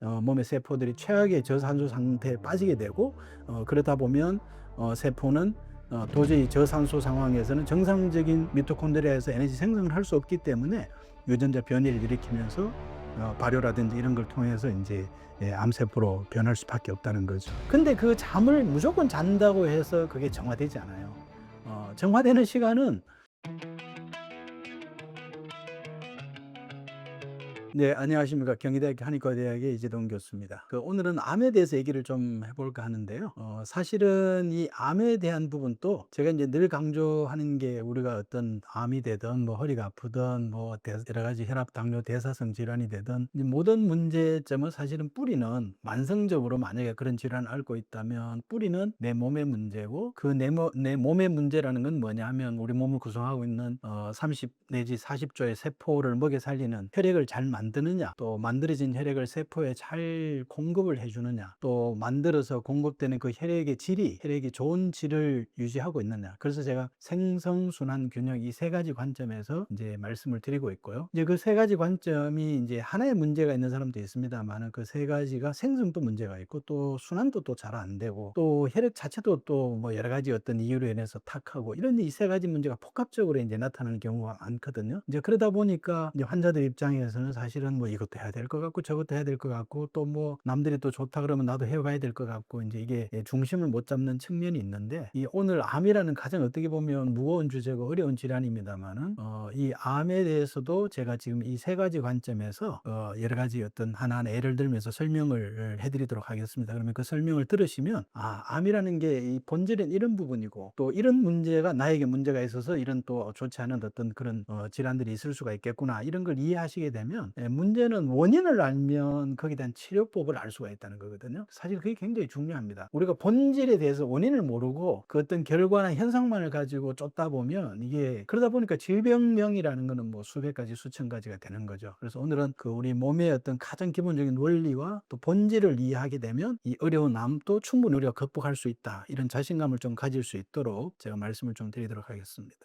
몸의 세포들이 최악의 저산소 상태에 빠지게 되고 그러다 보면 세포는 도저히 저산소 상황에서는 정상적인 미토콘드리아에서 에너지 생성을 할 수 없기 때문에 유전자 변이를 일으키면서 발효라든지 이런 걸 통해서 이제 암세포로 변할 수밖에 없다는 거죠. 근데 그 잠을 무조건 잔다고 해서 그게 정화되지 않아요. 정화되는 시간은 네, 안녕하십니까. 경희대학교 한의과대학의 이재동 교수입니다. 오늘은 암에 대해서 얘기를 좀 해볼까 하는데요. 사실은 이 암에 대한 부분도 제가 이제 늘 강조하는 게 우리가 어떤 암이 되든 뭐 허리가 아프든 뭐 여러 가지 혈압, 당뇨, 대사성 질환이 되든 이 모든 문제점은 사실은 뿌리는 만성적으로 만약에 그런 질환을 앓고 있다면 뿌리는 내 몸의 문제고 그 내 몸의 문제라는 건 뭐냐 하면 우리 몸을 구성하고 있는 30 내지 40조의 세포를 먹여 살리는 혈액을 잘 만드느냐, 또 만들어진 혈액을 세포에 잘 공급을 해주느냐, 또 만들어서 공급되는 그 혈액의 질이 혈액이 좋은 질을 유지하고 있느냐. 그래서 제가 생성순환 균형 이 세 가지 관점에서 이제 말씀을 드리고 있고요. 이제 그 세 가지 관점이 이제 하나의 문제가 있는 사람도 있습니다만은 그 세 가지가 생성도 문제가 있고 또 순환도 또 잘 안 되고 또 혈액 자체도 또 뭐 여러 가지 어떤 이유로 인해서 탁하고 이런 이 세 가지 문제가 복합적으로 이제 나타나는 경우가 많거든요. 이제 그러다 보니까 이제 환자들 입장에서는 사실은 뭐 이것도 해야 될 것 같고 저것도 해야 될 것 같고 또 뭐 남들이 또 좋다 그러면 나도 해봐야 될 것 같고 이제 이게 중심을 못 잡는 측면이 있는데 이 오늘 암이라는 가장 어떻게 보면 무거운 주제고 어려운 질환입니다만은 이 암에 대해서도 제가 지금 이 세 가지 관점에서 여러 가지 어떤 하나하나 예를 들면서 설명을 해드리도록 하겠습니다. 그러면 그 설명을 들으시면 암이라는 게 이 본질은 이런 부분이고 또 이런 문제가 나에게 문제가 있어서 이런 또 좋지 않은 어떤 그런 질환들이 있을 수가 있겠구나 이런 걸 이해하시게 되면 문제는 원인을 알면 거기에 대한 치료법을 알 수가 있다는 거거든요. 사실 그게 굉장히 중요합니다. 우리가 본질에 대해서 원인을 모르고 그 어떤 결과나 현상만을 가지고 쫓다 보면 이게 그러다 보니까 질병명이라는 거는 뭐 수백 가지 수천 가지가 되는 거죠. 그래서 오늘은 그 우리 몸의 어떤 가장 기본적인 원리와 또 본질을 이해하게 되면 이 어려운 암도 충분히 우리가 극복할 수 있다 이런 자신감을 좀 가질 수 있도록 제가 말씀을 좀 드리도록 하겠습니다.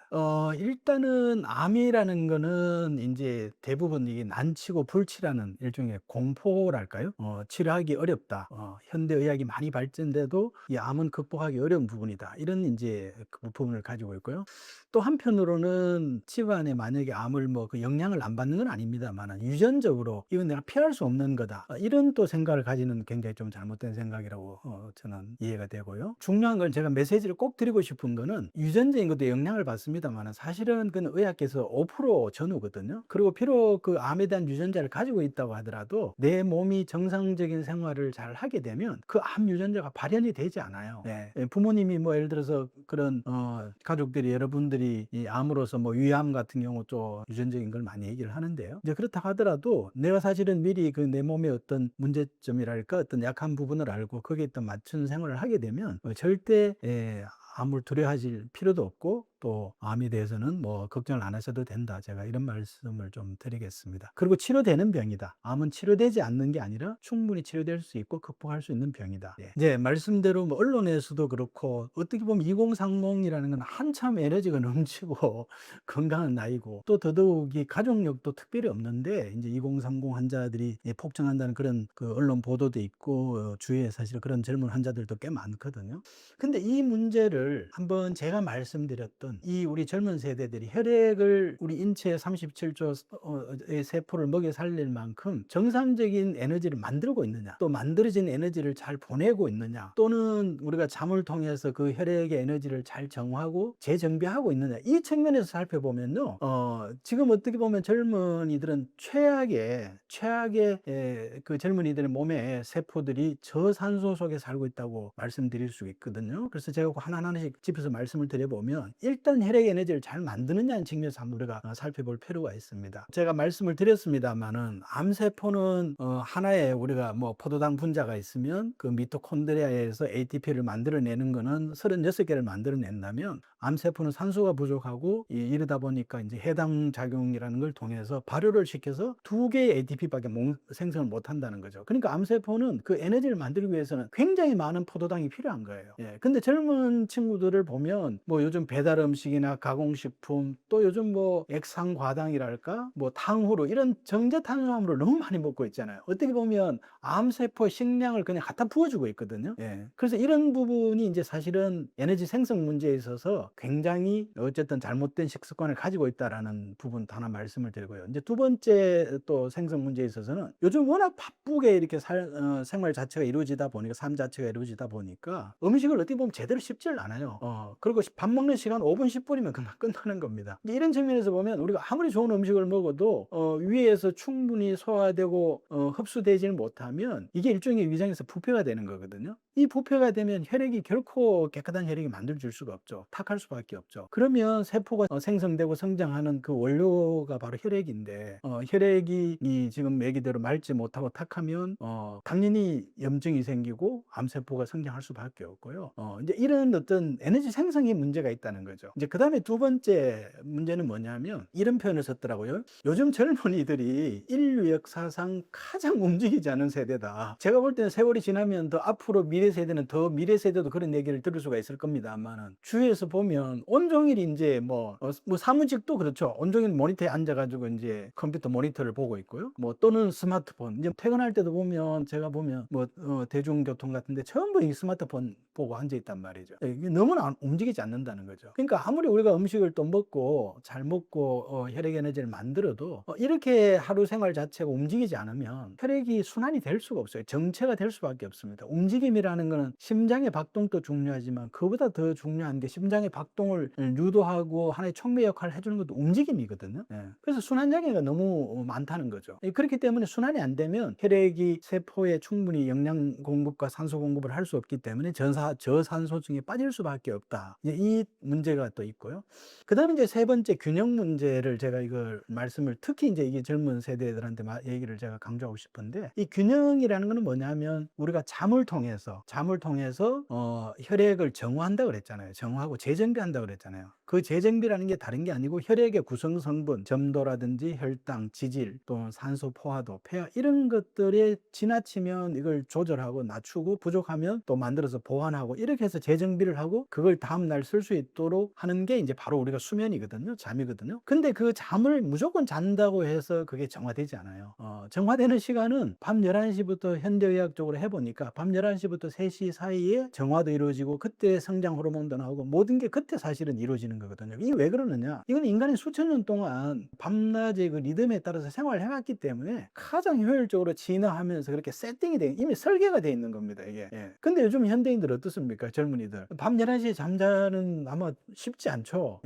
일단은 암이라는 거는 이제 대부분 이게 난치고 불치라는 일종의 공포랄까요? 치료하기 어렵다. 현대의학이 많이 발전돼도 이 암은 극복하기 어려운 부분이다. 이런 이제 그 부분을 가지고 있고요. 또 한편으로는 집안에 만약에 암을 뭐 그 영향을 안 받는 건 아닙니다만 유전적으로 이건 내가 피할 수 없는 거다. 이런 또 생각을 가지는 굉장히 좀 잘못된 생각이라고 저는 이해가 되고요. 중요한 건 제가 메시지를 꼭 드리고 싶은 거는 유전적인 것도 영향을 받습니다만 사실은 그건 의학계에서 5% 전후거든요. 그리고 비록 그 암에 대한 유전자를 가지고 있다고 하더라도 내 몸이 정상적인 생활을 잘 하게 되면 그 암 유전자가 발현이 되지 않아요. 네. 부모님이 뭐 예를 들어서 그런 가족들이 여러분들이 이 암으로서 뭐 위암 같은 경우 또 유전적인 걸 많이 얘기를 하는데요. 이제 그렇다고 하더라도 내가 사실은 미리 그 내 몸의 어떤 문제점이랄까 어떤 약한 부분을 알고 거기에 또 맞춘 생활을 하게 되면 절대 암을 두려워하실 필요도 없고 또 암에 대해서는 뭐 걱정을 안 하셔도 된다. 제가 이런 말씀을 좀 드리겠습니다. 그리고 치료되는 병이다. 암은 치료되지 않는 게 아니라 충분히 치료될 수 있고 극복할 수 있는 병이다. 이제 말씀대로 뭐 언론에서도 그렇고 어떻게 보면 2030이라는 건 한참 에너지가 넘치고 건강한 나이고 또 더더욱이 가족력도 특별히 없는데 이제 2030 환자들이 폭증한다는 그런 그 언론 보도도 있고 주위에 사실 그런 젊은 환자들도 꽤 많거든요. 근데 이 문제를 한번 제가 말씀드렸던 이 우리 젊은 세대들이 혈액을 우리 인체 37조의 세포를 먹여 살릴 만큼 정상적인 에너지를 만들고 있느냐, 또 만들어진 에너지를 잘 보내고 있느냐, 또는 우리가 잠을 통해서 그 혈액의 에너지를 잘 정화하고 재정비하고 있느냐, 이 측면에서 살펴보면요, 지금 어떻게 보면 젊은이들은 최악의 그 젊은이들의 몸에 세포들이 저산소 속에 살고 있다고 말씀드릴 수 있거든요. 그래서 제가 하나하나씩 짚어서 말씀을 드려보면 일단 혈액 에너지를 잘 만드느냐는 측면에서 한번 우리가 살펴볼 필요가 있습니다. 제가 말씀을 드렸습니다만은 암세포는 하나의 우리가 뭐 포도당 분자가 있으면 그 미토콘드리아에서 ATP를 만들어내는 거는 36개를 만들어낸다면 암세포는 산소가 부족하고 이러다 보니까 이제 해당 작용이라는 걸 통해서 발효를 시켜서 2개의 ATP밖에 생성을 못 한다는 거죠. 그러니까 암세포는 그 에너지를 만들기 위해서는 굉장히 많은 포도당이 필요한 거예요. 근데 젊은 친구들을 보면 뭐 요즘 배달 음식이나 가공식품, 또 요즘 뭐 액상과당이랄까, 뭐 탕후루, 이런 정제탄수화물을 너무 많이 먹고 있잖아요. 어떻게 보면 암세포 식량을 그냥 갖다 부어주고 있거든요. 예. 그래서 이런 부분이 이제 사실은 에너지 생성 문제에 있어서 굉장히 어쨌든 잘못된 식습관을 가지고 있다라는 부분 하나 말씀을 드리고요. 이제 두 번째 또 생성 문제에 있어서는 요즘 워낙 바쁘게 이렇게 생활 자체가 이루어지다 보니까, 삶 자체가 이루어지다 보니까 음식을 어떻게 보면 제대로 씹지를 않아요. 그리고 밥 먹는 시간 5분, 10분이면 금방 끝나는 겁니다. 이런 측면에서 보면 우리가 아무리 좋은 음식을 먹어도 위에서 충분히 소화되고 흡수되지를 못하면 이게 일종의 위장에서 부패가 되는 거거든요. 이 부패가 되면 혈액이 결코 깨끗한 혈액이 만들어질 수가 없죠. 탁할 수밖에 없죠. 그러면 세포가 생성되고 성장하는 그 원료가 바로 혈액인데, 혈액이 지금 얘기대로 맑지 못하고 탁하면 당연히 염증이 생기고 암세포가 성장할 수밖에 없고요. 이제 이런 어떤 에너지 생성에 문제가 있다는 거죠. 이제 그 다음에 두 번째 문제는 뭐냐면 이런 표현을 썼더라고요. 요즘 젊은이들이 인류 역사상 가장 움직이지 않은 세대다. 제가 볼 때는 세월이 지나면 더 앞으로 미래 세대는 더 미래 세대도 그런 얘기를 들을 수가 있을 겁니다만은, 주위에서 보면 온종일 이제 뭐 사무직도 그렇죠. 온종일 모니터에 앉아가지고 이제 컴퓨터 모니터를 보고 있고요. 뭐 또는 스마트폰. 이제 퇴근할 때도 보면 제가 보면 뭐 대중교통 같은데 전부 이 스마트폰 보고 앉아 있단 말이죠. 이게 너무나 움직이지 않는다는 거죠. 그러니까 아무리 우리가 음식을 또 먹고 잘 먹고 혈액 에너지를 만들어도 이렇게 하루 생활 자체가 움직이지 않으면 혈액이 순환이 될 수가 없어요. 정체가 될 수밖에 없습니다. 움직임이라는 거는 심장의 박동도 중요하지만 그보다 더 중요한 게 심장의 박동을 유도하고 하나의 촉매 역할을 해주는 것도 움직임이거든요. 그래서 순환장애가 너무 많다는 거죠. 그렇기 때문에 순환이 안 되면 혈액이 세포에 충분히 영양 공급과 산소 공급을 할 수 없기 때문에 저산소증에 빠질 수밖에 없다. 이 문제가 또 있고요. 그 다음에 이제 세 번째 균형 문제를 제가 이걸 말씀을, 특히 이제 이게 젊은 세대들한테 얘기를 제가 강조하고 싶은데, 이 균형이라는 거는 뭐냐면 우리가 잠을 통해서 혈액을 정화한다 그랬잖아요. 정화하고 재정비한다 그랬잖아요. 그 재정비라는 게 다른 게 아니고 혈액의 구성 성분, 점도라든지 혈당, 지질, 또 산소 포화도, 폐화, 이런 것들에 지나치면 이걸 조절하고 낮추고 부족하면 또 만들어서 보완하고, 이렇게 해서 재정비를 하고 그걸 다음 날 쓸 수 있도록 하는 게 이제 바로 우리가 수면이거든요. 잠이거든요. 근데 그 잠을 무조건 잔다고 해서 그게 정화되지 않아요. 정화되는 시간은 밤 11시부터 현대의학적으로 해보니까 밤 11시부터 3시 사이에 정화도 이루어지고 그때 성장 호르몬도 나오고 모든 게 그때 사실은 이루어지는 거거든요. 이게 왜 그러느냐? 이건 인간이 수천 년 동안 밤낮의 그 리듬에 따라서 생활을 해왔기 때문에 가장 효율적으로 진화하면서 그렇게 세팅이 이미 설계가 돼 있는 겁니다, 이게. 근데 요즘 현대인들 어떻습니까? 젊은이들. 밤 11시에 잠자는 아마 쉽지 않죠.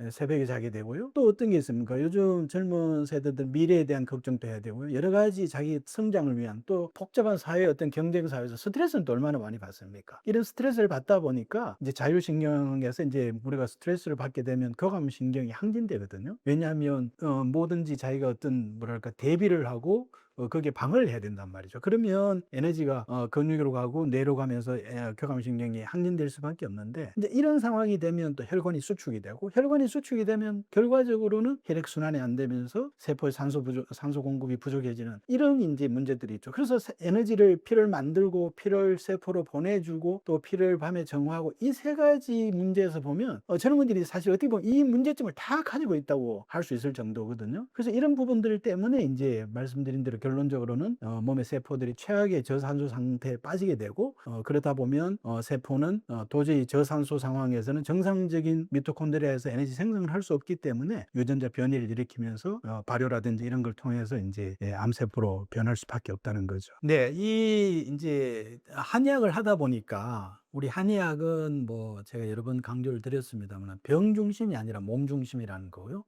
새벽에 자게 되고요. 또 어떤 게 있습니까? 요즘 젊은 세대들 미래에 대한 걱정도 해야 되고요. 여러 가지 자기 성장을 위한 또 복잡한 사회, 어떤 경쟁 사회에서 스트레스는 또 얼마나 많이 받습니까? 이런 스트레스를 받다 보니까 이제 자율신경에서 이제 우리가 스트레스를 받게 되면 교감신경이 항진되거든요. 왜냐하면 뭐든지 자기가 어떤 뭐랄까 대비를 하고 거기에 방어를 해야 된단 말이죠. 그러면 에너지가 근육으로 가고 뇌로 가면서 교감신경이 항진될 수밖에 없는데, 이제 이런 상황이 되면 또 혈관이 수축이 되고, 혈관이 수축이 되면 결과적으로는 혈액순환이 안 되면서 세포의 산소 공급이 부족해지는 이런 이제 문제들이 있죠. 그래서 에너지를, 피를 만들고 피를 세포로 보내주고 또 피를 밤에 정화하고, 이 세 가지 문제에서 보면 젊은이들이 사실 어떻게 보면 이 문제점을 다 가지고 있다고 할 수 있을 정도거든요. 그래서 이런 부분들 때문에 이제 말씀드린 대로 결론적으로는 몸의 세포들이 최악의 저산소 상태에 빠지게 되고, 그러다 보면 세포는 도저히 저산소 상황에서는 정상적인 미토콘드리아에서 에너지 생성을 할 수 없기 때문에 유전자 변이를 일으키면서 발효라든지 이런 걸 통해서 이제 암세포로 변할 수밖에 없다는 거죠. 네, 이 이제 한의학을 하다 보니까, 우리 한의학은 뭐 제가 여러 번 강조를 드렸습니다만 병 중심이 아니라 몸 중심이라는 거고요.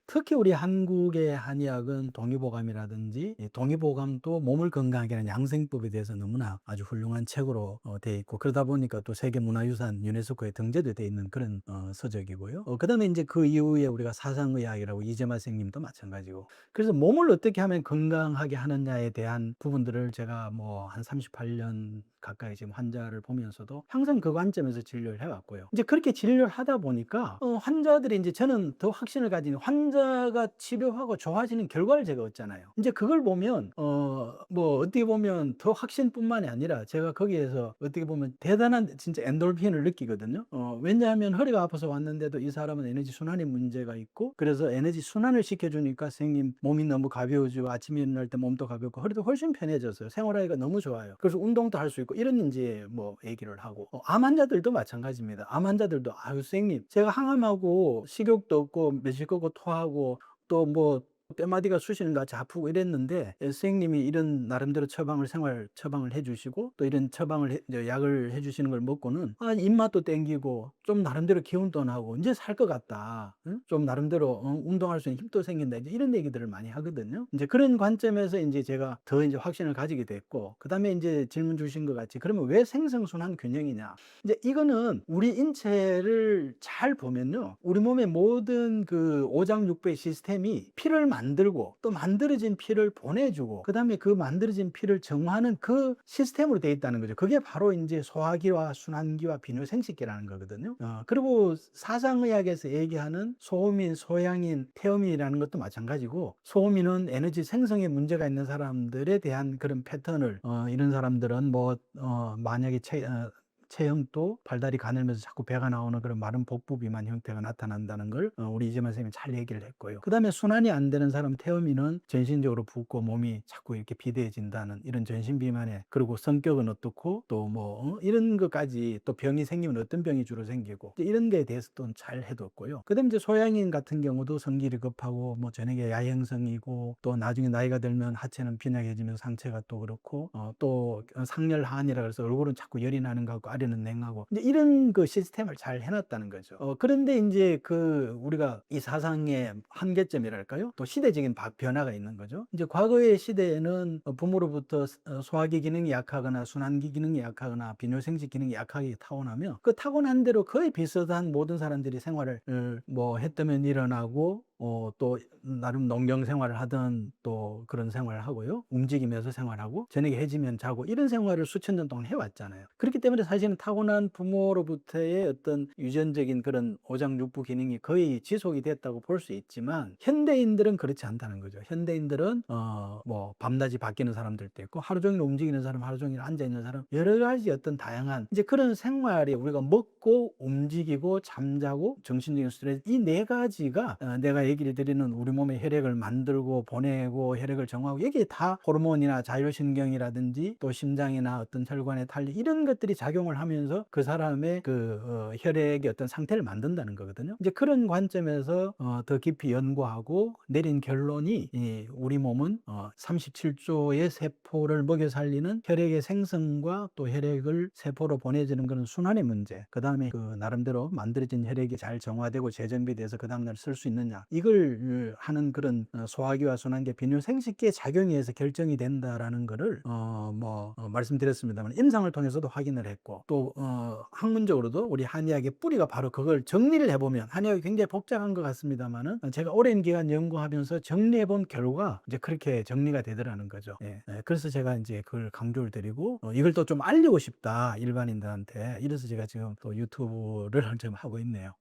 특히 우리 한국의 한의학은 동의보감이라든지, 동의보감도 몸을 건강하게 하는 양생법에 대해서 너무나 아주 훌륭한 책으로 되어 있고, 그러다 보니까 또 세계문화유산 유네스코에 등재도 되어 있는 그런 서적이고요. 그 다음에 이제 그 이후에 우리가 사상의학이라고 이재마 선생님도 마찬가지고, 그래서 몸을 어떻게 하면 건강하게 하느냐에 대한 부분들을 제가 뭐 한 38년 가까이 지금 환자를 보면서도 항상 그 관점에서 진료를 해왔고요. 이제 그렇게 진료를 하다 보니까 환자들이 이제, 저는 더 확신을 가진 환자 환자가 치료하고 좋아지는 결과를 제가 얻잖아요. 인제 그걸 보면 뭐 어떻게 보면 더 확신뿐만이 아니라 제가 거기에서 어떻게 보면 대단한 진짜 엔돌핀을 느끼거든요. 왜냐하면 허리가 아파서 왔는데도 이 사람은 에너지 순환에 문제가 있고, 그래서 에너지 순환을 시켜 주니까 선생님 몸이 너무 가벼워지고 아침에 일어날 때 몸도 가볍고 허리도 훨씬 편해졌어요. 생활하기가 너무 좋아요. 그래서 운동도 할 수 있고 이런 인제 뭐 얘기를 하고, 암 환자들도 마찬가지입니다. 암 환자들도 "아유 선생님 제가 항암하고 식욕도 없고 메식하고 토하고 또 뭐 뼈마디가 쑤시는 것 같이 아프고 이랬는데 선생님이 이런 나름대로 생활 처방을 해 주시고 또 이런 처방을 약을 해 주시는 걸 먹고는 입맛도 땡기고 좀 나름대로 기운도 나고 인제 살 것 같다. 응? 좀 나름대로 운동할 수 있는 힘도 생긴다." 이제 이런 얘기들을 많이 하거든요. 인제 그런 관점에서 인제 제가 더 인제 확신을 가지게 됐고, 그다음에 인제 질문 주신 것 같이 "그러면 왜 생성순환 균형이냐?" 이제 이거는 우리 인체를 잘 보면요, 우리 몸의 모든 그 오장육부의 시스템이 피를 만들고 또 만들어진 피를 보내주고 그다음에 그 만들어진 피를 정화하는 그 시스템으로 되어 있다는 거죠. 그게 바로 이제 소화기와 순환기와 비뇨생식기라는 거거든요. 그리고 사상의학에서 얘기하는 소음인, 소양인, 태음인이라는 것도 마찬가지고, 소음인은 에너지 생성에 문제가 있는 사람들에 대한 그런 패턴을, 이런 사람들은 뭐 만약에 체형도 발달이 가늘면서 자꾸 배가 나오는 그런 마른 복부 비만 형태가 나타난다는 걸 우리 이재만 선생님이 잘 얘기를 했고요. 그다음에 순환이 안 되는 사람 태음인은 전신적으로 붓고 몸이 자꾸 이렇게 비대해진다는 이런 전신 비만에, 그리고 성격은 어떻고 또 뭐 이런 것까지, 또 병이 생기면 어떤 병이 주로 생기고 이런 거에 대해서 또 잘 해뒀고요. 그다음에 이제 소양인 같은 경우도 성질이 급하고 뭐 저녁에 야행성이고 또 나중에 나이가 들면 하체는 빈약해지면서 상체가 또 그렇고 또 상열한이라 그래서 얼굴은 자꾸 열이 나는 것 같고 아래는 냉하고 이제 이런 그 시스템을 잘 해놨다는 거죠. 그런데 이제 그 우리가 이 사상의 한계점이랄까요? 또 시대적인 변화가 있는 거죠. 이제 과거의 시대에는 부모로부터 소화기 기능이 약하거나 순환기 기능이 약하거나 비뇨생식 기능이 약하게 타고나면 그 타고난 대로 거의 비슷한 모든 사람들이 생활을 뭐 해 뜨면 일어나고 또 나름 농경 생활을 하던 또 그런 생활을 하고요. 움직이면서 생활하고 저녁에 해지면 자고 이런 생활을 수천 년 동안 해왔잖아요. 그렇기 때문에 사실은 타고난 부모로부터의 어떤 유전적인 그런 오장육부 기능이 거의 지속이 됐다고 볼 수 있지만, 현대인들은 그렇지 않다는 거죠. 현대인들은 뭐 밤낮이 바뀌는 사람들도 있고 하루 종일 움직이는 사람, 하루 종일 앉아 있는 사람, 여러 가지 어떤 다양한 이제 그런 생활이, 우리가 먹고 움직이고 잠자고 정신적인 스트레스, 이 네 가지가 내가 얘기를 드리는 우리 몸의 혈액을 만들고 보내고 혈액을 정화하고, 이게 다 호르몬이나 자율신경이라든지 또 심장이나 어떤 혈관의 탄력 이런 것들이 작용을 하면서 그 사람의 그 혈액의 어떤 상태를 만든다는 거거든요. 이제 그런 관점에서 더 깊이 연구하고 내린 결론이, 우리 몸은 37조의 세포를 먹여 살리는 혈액의 생성과 또 혈액을 세포로 보내주는 그런 순환의 문제, 그 다음에 그 나름대로 만들어진 혈액이 잘 정화되고 재정비돼서 그 다음날 쓸 수 있느냐, 이걸 하는 그런 소화기와 순환기, 비뇨생식기의 작용에 의해서 결정이 된다라는 거를 말씀드렸습니다만, 임상을 통해서도 확인을 했고, 또 학문적으로도 우리 한의학의 뿌리가 바로 그걸 정리를 해보면, 한의학이 굉장히 복잡한 것 같습니다만은 제가 오랜 기간 연구하면서 정리해본 결과 이제 그렇게 정리가 되더라는 거죠. 그래서 제가 이제 그걸 강조를 드리고 이걸 또 좀 알리고 싶다 일반인들한테, 이래서 제가 지금 또 유튜브를 좀 하고 있네요.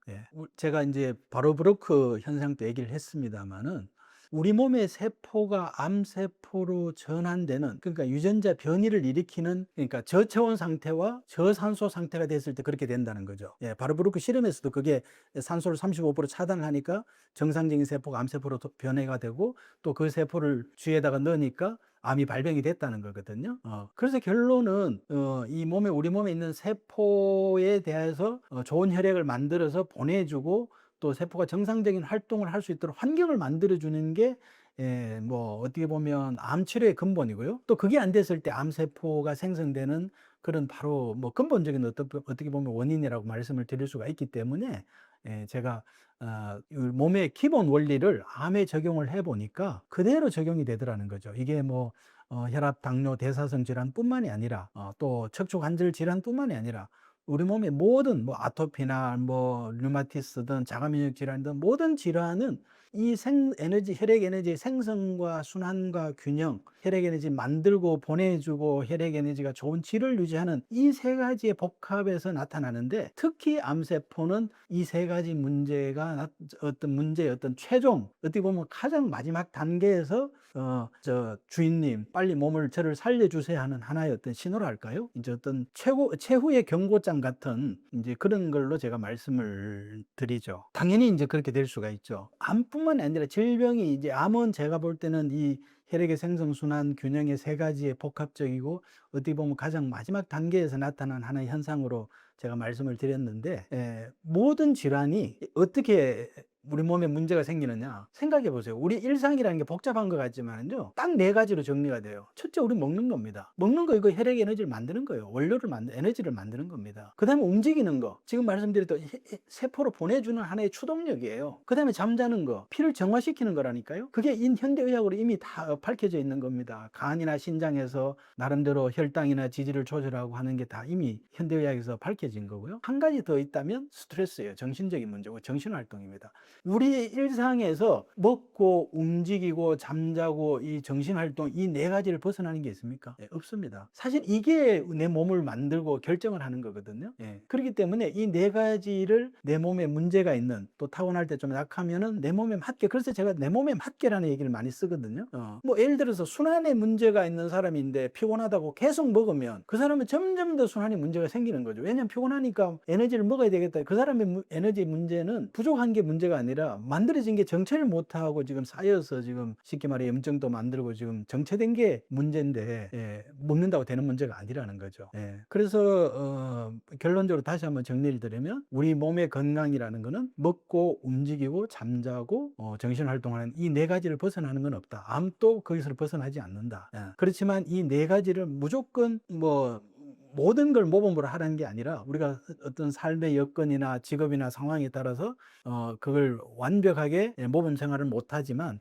제가 이제 바로브로크 현상도 얘기를 했습니다만은, 우리 몸의 세포가 암세포로 전환되는, 그러니까 유전자 변이를 일으키는, 그러니까 저체온 상태와 저산소 상태가 됐을 때 그렇게 된다는 거죠. 바로브루크 실험에서도 그게 산소를 35% 차단을 하니까 정상적인 세포가 암세포로 변해가 되고, 또 그 세포를 쥐에다가 넣으니까 암이 발병이 됐다는 거거든요. 그래서 결론은 우리 몸에 있는 세포에 대해서 좋은 혈액을 만들어서 보내주고 또 세포가 정상적인 활동을 할 수 있도록 환경을 만들어주는 게 뭐 어떻게 보면 암 치료의 근본이고요. 또 그게 안 됐을 때 암세포가 생성되는 그런 바로 뭐 근본적인 어떻게 보면 원인이라고 말씀을 드릴 수가 있기 때문에, 제가 이 몸의 기본 원리를 암에 적용을 해 보니까 그대로 적용이 되더라는 거죠. 이게 뭐 혈압, 당뇨, 대사성 질환뿐만이 아니라 또 척추 관절 질환뿐만이 아니라 우리 몸의 모든 뭐 아토피나 뭐 류마티스든 자가 면역 질환이든 모든 질환은 이 혈액 에너지의 생성과 순환과 균형, 혈액 에너지 만들고 보내주고 혈액 에너지가 좋은 질을 유지하는 이 세 가지의 복합에서 나타나는데, 특히 암세포는 이 세 가지 문제가 어떤 문제의 어떤 최종, 어떻게 보면 가장 마지막 단계에서 주인님 빨리 저를 살려주세요 하는 하나의 어떤 신호랄까요? 이제 어떤 최후의 경고장 같은 이제 그런 걸로 제가 말씀을 드리죠. 당연히 이제 그렇게 될 수가 있죠. 암뿐만 아니라 질병이, 이제 암은 제가 볼 때는 이 혈액의 생성순환 균형의 세 가지의 복합적이고 어떻게 보면 가장 마지막 단계에서 나타난 하나의 현상으로 제가 말씀을 드렸는데, 모든 질환이 어떻게 우리 몸에 문제가 생기느냐 생각해 보세요. 우리 일상이라는 게 복잡한 것 같지만요, 딱 네 가지로 정리가 돼요. 첫째, 우리 먹는 겁니다. 먹는 거, 이거 혈액 에너지를 만드는 거예요. 에너지를 만드는 겁니다. 그 다음에 움직이는 거, 지금 말씀드렸던 세포로 보내주는 하나의 추동력이에요. 그 다음에 잠자는 거, 피를 정화시키는 거라니까요. 그게 현대의학으로 이미 다 밝혀져 있는 겁니다. 간이나 신장에서 나름대로 혈당이나 지지를 조절하고 하는 게 다 이미 현대의학에서 밝혀진 거고요. 한 가지 더 있다면 스트레스예요. 정신적인 문제고 정신활동입니다. 우리 일상에서 먹고 움직이고 잠자고 이 정신활동, 이 네 가지를 벗어나는 게 있습니까? 없습니다. 사실 이게 내 몸을 만들고 결정을 하는 거거든요. 그렇기 때문에 이 네 가지를 내 몸에 문제가 있는, 또 타고날 때 좀 약하면은 내 몸에 맞게, 그래서 제가 내 몸에 맞게라는 얘기를 많이 쓰거든요. 뭐 예를 들어서 순환에 문제가 있는 사람인데 피곤하다고 계속 먹으면 그 사람은 점점 더 순환에 문제가 생기는 거죠. 왜냐면 피곤하니까 에너지를 먹어야 되겠다. 그 사람의 에너지 문제는 부족한 게 문제가 아니라 만들어진 게 정체를 못하고 지금 쌓여서 지금 쉽게 말해 염증도 만들고 지금 정체된 게 문제인데, 먹는다고 되는 문제가 아니라는 거죠. 그래서 결론적으로 다시 한번 정리를 드리면, 우리 몸의 건강이라는 거는 먹고 움직이고 잠자고 정신활동하는 이 네 가지를 벗어나는 건 없다. 암도 거기서 벗어나지 않는다. 그렇지만 이 네 가지를 무조건 모든 걸 모범으로 하라는 게 아니라, 우리가 어떤 삶의 여건이나 직업이나 상황에 따라서 그걸 완벽하게 모범 생활을 못하지만,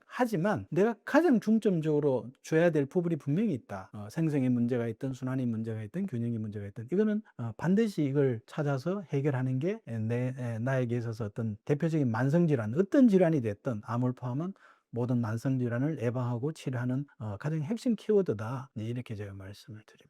내가 가장 중점적으로 줘야 될 부분이 분명히 있다. 생성에 문제가 있든 순환에 문제가 있든 균형에 문제가 있든, 이거는 반드시 이걸 찾아서 해결하는 게 나에게 있어서 어떤 대표적인 만성질환, 어떤 질환이 됐든 암을 포함한 모든 만성질환을 예방하고 치료하는 가장 핵심 키워드다. 이렇게 제가 말씀을 드립니다.